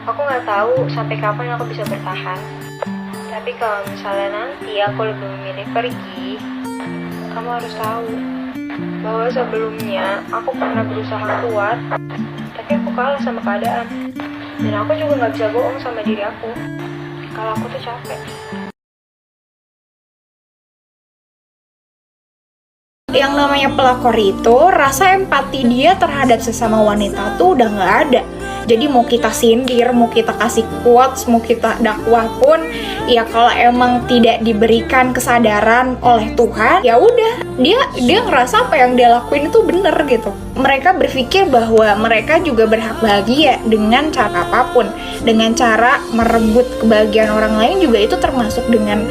Aku nggak tahu sampai kapan aku bisa bertahan. Tapi kalau misalnya nanti aku lebih memilih pergi, kamu harus tahu bahwa sebelumnya aku pernah berusaha kuat, tapi aku kalah sama keadaan. Dan aku juga nggak bisa bohong sama diri aku kalau aku tuh capek. Yang namanya pelakor itu, rasa empati dia terhadap sesama wanita tuh udah nggak ada. Jadi mau kita sindir, mau kita kasih quotes, mau kita dakwah pun, ya kalau emang tidak diberikan kesadaran oleh Tuhan, ya udah dia ngerasa apa yang dia lakuin itu bener gitu. Mereka berpikir bahwa mereka juga berhak bahagia dengan cara apapun, dengan cara merebut kebahagiaan orang lain juga itu termasuk dengan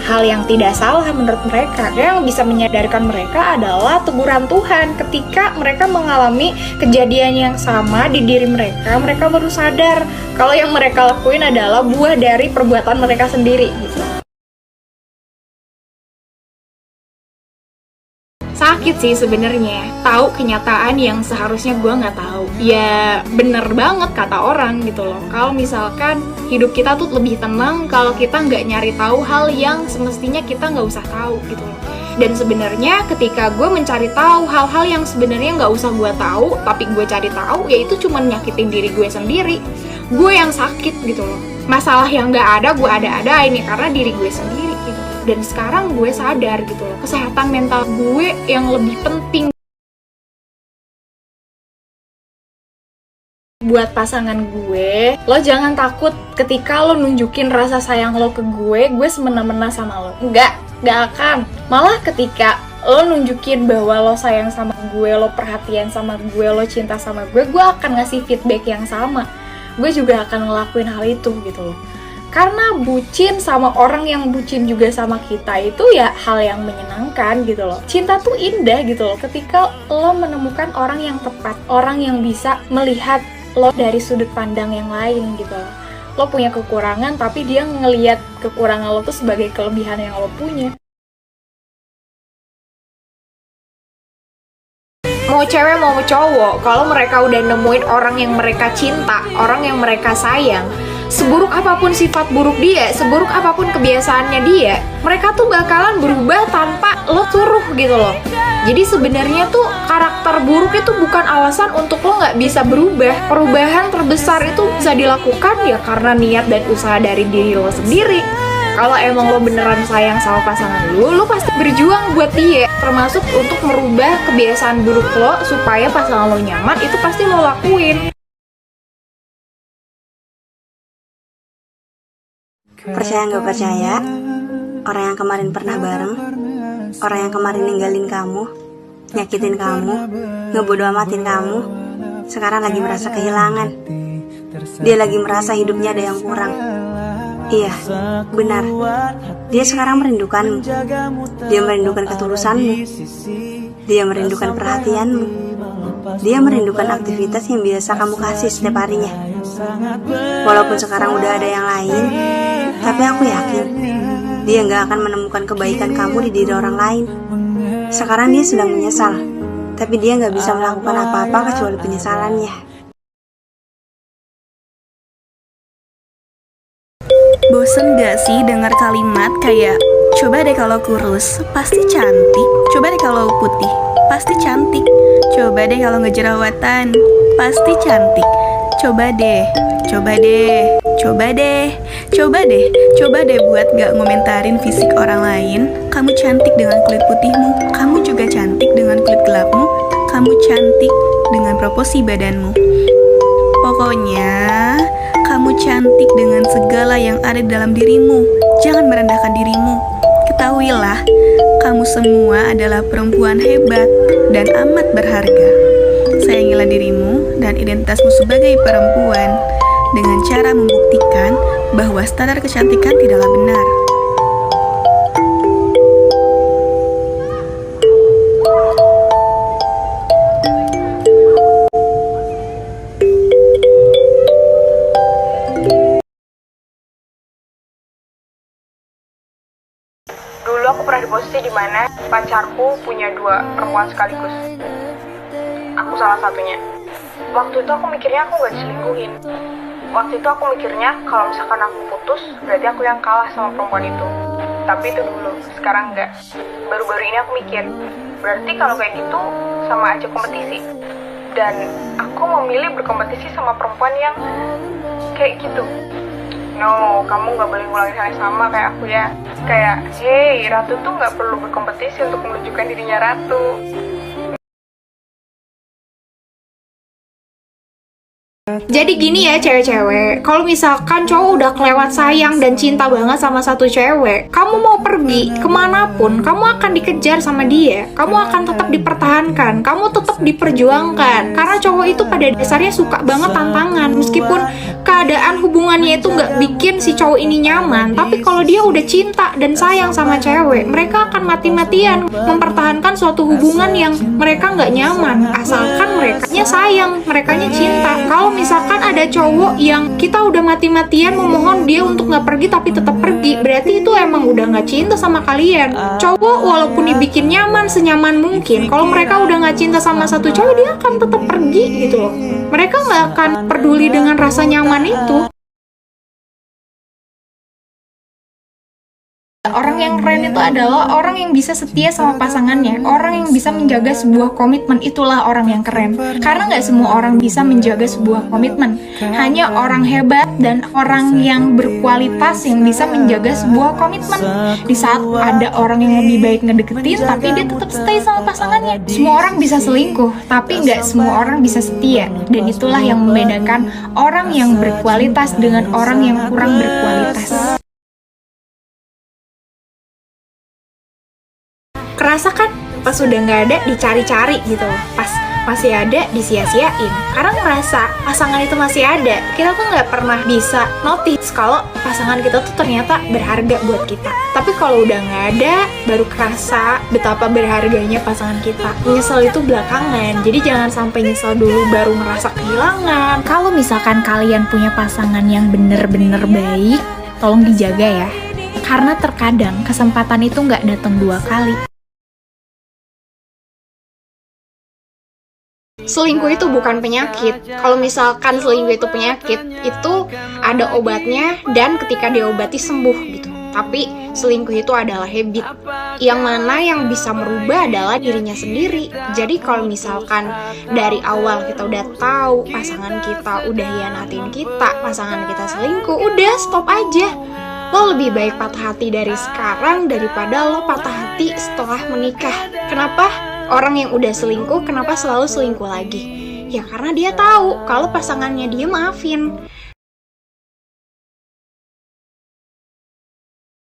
hal yang tidak salah menurut mereka. Yang bisa menyadarkan mereka adalah teguran Tuhan. Ketika mereka mengalami kejadian yang sama di diri mereka, mereka baru sadar kalau yang mereka lakuin adalah buah dari perbuatan mereka sendiri gitu. Sakit sih sebenarnya, tahu kenyataan yang seharusnya gue nggak tahu. Ya bener banget kata orang gitu loh. Kalau misalkan hidup kita tuh lebih tenang kalau kita nggak nyari tahu hal yang semestinya kita nggak usah tahu gitu loh. Dan sebenarnya ketika gue mencari tahu hal-hal yang sebenarnya nggak usah gue tahu, tapi gue cari tahu, ya itu cuma nyakitin diri gue sendiri. Gue yang sakit gitu loh. Masalah yang nggak ada gue ada ini karena diri gue sendiri gitu. Dan sekarang gue sadar gitu loh, kesehatan mental gue yang lebih penting. Buat pasangan gue, lo jangan takut ketika lo nunjukin rasa sayang lo ke gue semena-mena sama lo. Enggak akan. Malah ketika lo nunjukin bahwa lo sayang sama gue, lo perhatian sama gue, lo cinta sama gue akan ngasih feedback yang sama. Gue juga akan ngelakuin hal itu gitu loh. Karena bucin sama orang yang bucin juga sama kita itu ya hal yang menyenangkan gitu loh. Cinta tuh indah gitu loh ketika lo menemukan orang yang tepat, orang yang bisa melihat lo dari sudut pandang yang lain gitu loh. Lo punya kekurangan tapi dia ngelihat kekurangan lo tuh sebagai kelebihan yang lo punya. Mau cewek mau cowok, kalau mereka udah nemuin orang yang mereka cinta, orang yang mereka sayang, seburuk apapun sifat buruk dia, seburuk apapun kebiasaannya dia, mereka tuh bakalan berubah tanpa lo suruh gitu loh. Jadi sebenarnya tuh karakter buruk itu bukan alasan untuk lo nggak bisa berubah. Perubahan terbesar itu bisa dilakukan ya karena niat dan usaha dari diri lo sendiri. Kalau emang lo beneran sayang sama pasangan lo pasti berjuang buat dia. Termasuk untuk merubah kebiasaan buruk lo supaya pasangan lo nyaman, itu pasti lo lakuin. Percaya nggak percaya, orang yang kemarin pernah bareng, orang yang kemarin ninggalin kamu, nyakitin kamu, ngebodo amatin kamu, sekarang lagi merasa kehilangan. Dia lagi merasa hidupnya ada yang kurang. Iya, benar. Dia sekarang merindukanmu. Dia merindukan ketulusanmu. Dia merindukan perhatianmu. Dia merindukan aktivitas yang biasa kamu kasih setiap harinya. Walaupun sekarang udah ada yang lain, tapi aku yakin dia gak akan menemukan kebaikan kamu di diri orang lain. Sekarang dia sedang menyesal, tapi dia gak bisa melakukan apa-apa kecuali penyesalannya. Bosen gak sih dengar kalimat kayak coba deh kalau kurus, pasti cantik. Coba deh kalau putih, pasti cantik. Coba deh kalau ngejerawatan, pasti cantik. Coba deh, coba deh, coba deh, coba deh, coba deh buat gak ngomentarin fisik orang lain. Kamu cantik dengan kulit putihmu, kamu juga cantik dengan kulit gelapmu, kamu cantik dengan proporsi badanmu. Pokoknya, kamu cantik dengan segala yang ada di dalam dirimu. Jangan merendahkan dirimu. Ketahuilah, kamu semua adalah perempuan hebat dan amat berharga. Sayangilah dirimu dan identitasmu sebagai perempuan dengan cara membuktikan bahwa standar kecantikan tidaklah benar. Dulu aku pernah di posisi dimana pacarku punya 2 perempuan sekaligus. Aku salah satunya. Waktu itu aku mikirnya aku gak diselingkuhin. waktu itu aku mikirnya kalau misalkan aku putus, berarti aku yang kalah sama perempuan itu. Tapi itu dulu, sekarang enggak. Baru-baru ini aku mikir, berarti kalau kayak gitu sama aja kompetisi. Dan aku memilih berkompetisi sama perempuan yang kayak gitu. No, kamu gak boleh ngulangin hal yang sama kayak aku ya. Kayak, hey, Ratu tuh gak perlu berkompetisi untuk menunjukkan dirinya Ratu. Jadi gini ya cewek-cewek, kalau misalkan cowok udah kelewat sayang dan cinta banget sama satu cewek, kamu mau pergi kemanapun, kamu akan dikejar sama dia, kamu akan tetap dipertahankan, kamu tetap diperjuangkan, karena cowok itu pada dasarnya suka banget tantangan, meskipun keadaan hubungannya itu nggak bikin si cowok ini nyaman, tapi kalau dia udah cinta dan sayang sama cewek, mereka akan mati-matian mempertahankan suatu hubungan yang mereka nggak nyaman, asalkan merekanya sayang, merekanya cinta. Kalau misalkan ada cowok yang kita udah mati-matian memohon dia untuk nggak pergi tapi tetap pergi, berarti itu emang udah nggak cinta sama kalian. Cowok walaupun dibikin nyaman senyaman mungkin, kalau mereka udah nggak cinta sama satu cowok, dia akan tetap pergi gitu loh. Mereka nggak akan peduli dengan rasa nyaman itu. Orang yang keren itu adalah orang yang bisa setia sama pasangannya, orang yang bisa menjaga sebuah komitmen, itulah orang yang keren. Karena nggak semua orang bisa menjaga sebuah komitmen, hanya orang hebat dan orang yang berkualitas yang bisa menjaga sebuah komitmen. Di saat ada orang yang lebih baik ngedeketin, tapi dia tetap stay sama pasangannya. Semua orang bisa selingkuh, tapi nggak semua orang bisa setia. Dan itulah yang membedakan orang yang berkualitas dengan orang yang kurang berkualitas. Kerasa kan pas udah nggak ada dicari-cari gitu loh, pas masih ada disia-siain karena ngerasa pasangan itu masih ada. Kita tuh nggak pernah bisa notice kalau pasangan kita tuh ternyata berharga buat kita, tapi kalau udah nggak ada baru kerasa betapa berharganya pasangan kita. Nyesel itu belakangan, jadi jangan sampai nyesel dulu baru ngerasa kehilangan. Kalau misalkan kalian punya pasangan yang bener-bener baik, tolong dijaga ya, karena terkadang kesempatan itu nggak datang 2 kali. Selingkuh itu bukan penyakit. Kalau misalkan selingkuh itu penyakit, itu ada obatnya dan ketika diobati sembuh gitu. Tapi selingkuh itu adalah habit, yang mana yang bisa merubah adalah dirinya sendiri. Jadi kalau misalkan dari awal kita udah tahu pasangan kita udah hianatin kita, pasangan kita selingkuh, udah stop aja. Lo lebih baik patah hati dari sekarang daripada lo patah hati setelah menikah. Kenapa? Orang yang udah selingkuh, kenapa selalu selingkuh lagi? Ya karena dia tahu kalau pasangannya dia maafin.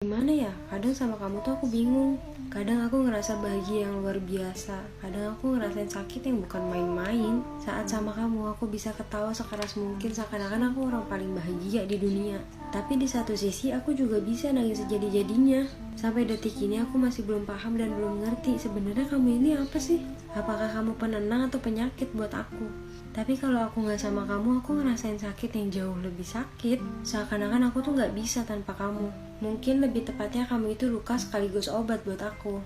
Gimana ya, kadang sama kamu tuh aku bingung. Kadang aku ngerasa bahagia yang luar biasa, kadang aku ngerasain sakit yang bukan main-main. Saat sama kamu aku bisa ketawa sekeras mungkin, seakan-akan aku orang paling bahagia di dunia. Tapi di satu sisi aku juga bisa nangis sejadi-jadinya. Sampai detik ini aku masih belum paham dan belum ngerti sebenarnya kamu ini apa sih? Apakah kamu penenang atau penyakit buat aku? Tapi kalau aku gak sama kamu, aku ngerasain sakit yang jauh lebih sakit. Seakan-akan aku tuh gak bisa tanpa kamu. Mungkin lebih tepatnya kamu itu luka sekaligus obat buat aku.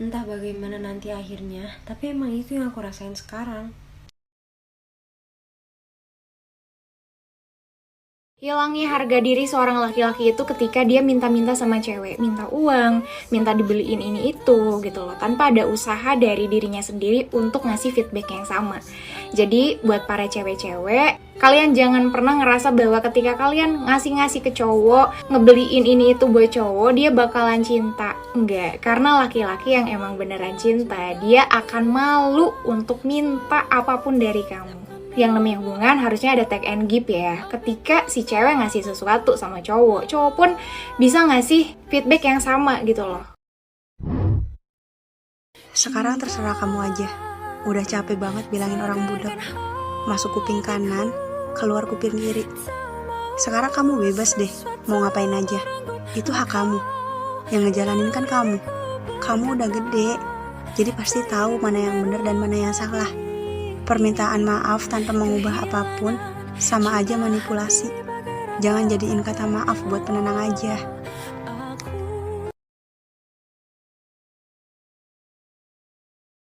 Entah bagaimana nanti akhirnya, tapi emang itu yang aku rasain sekarang. Hilangnya harga diri seorang laki-laki itu ketika dia minta-minta sama cewek, minta uang, minta dibeliin ini itu gitu loh, tanpa ada usaha dari dirinya sendiri untuk ngasih feedback yang sama. Jadi buat para cewek-cewek, kalian jangan pernah ngerasa bahwa ketika kalian ngasih-ngasih ke cowok, ngebeliin ini itu buat cowok, dia bakalan cinta. Enggak, karena laki-laki yang emang beneran cinta, dia akan malu untuk minta apapun dari kamu. Yang namanya hubungan harusnya ada take and give ya. Ketika si cewek ngasih sesuatu sama cowok, cowok pun bisa ngasih feedback yang sama gitu loh. Sekarang terserah kamu aja. Udah capek banget bilangin orang budak. Masuk kuping kanan, keluar kuping kiri. Sekarang kamu bebas deh, mau ngapain aja. Itu hak kamu. Yang ngejalanin kan kamu. Kamu udah gede, jadi pasti tahu mana yang benar dan mana yang salah. Permintaan maaf tanpa mengubah apapun sama aja manipulasi. Jangan jadiin kata maaf buat penenang aja.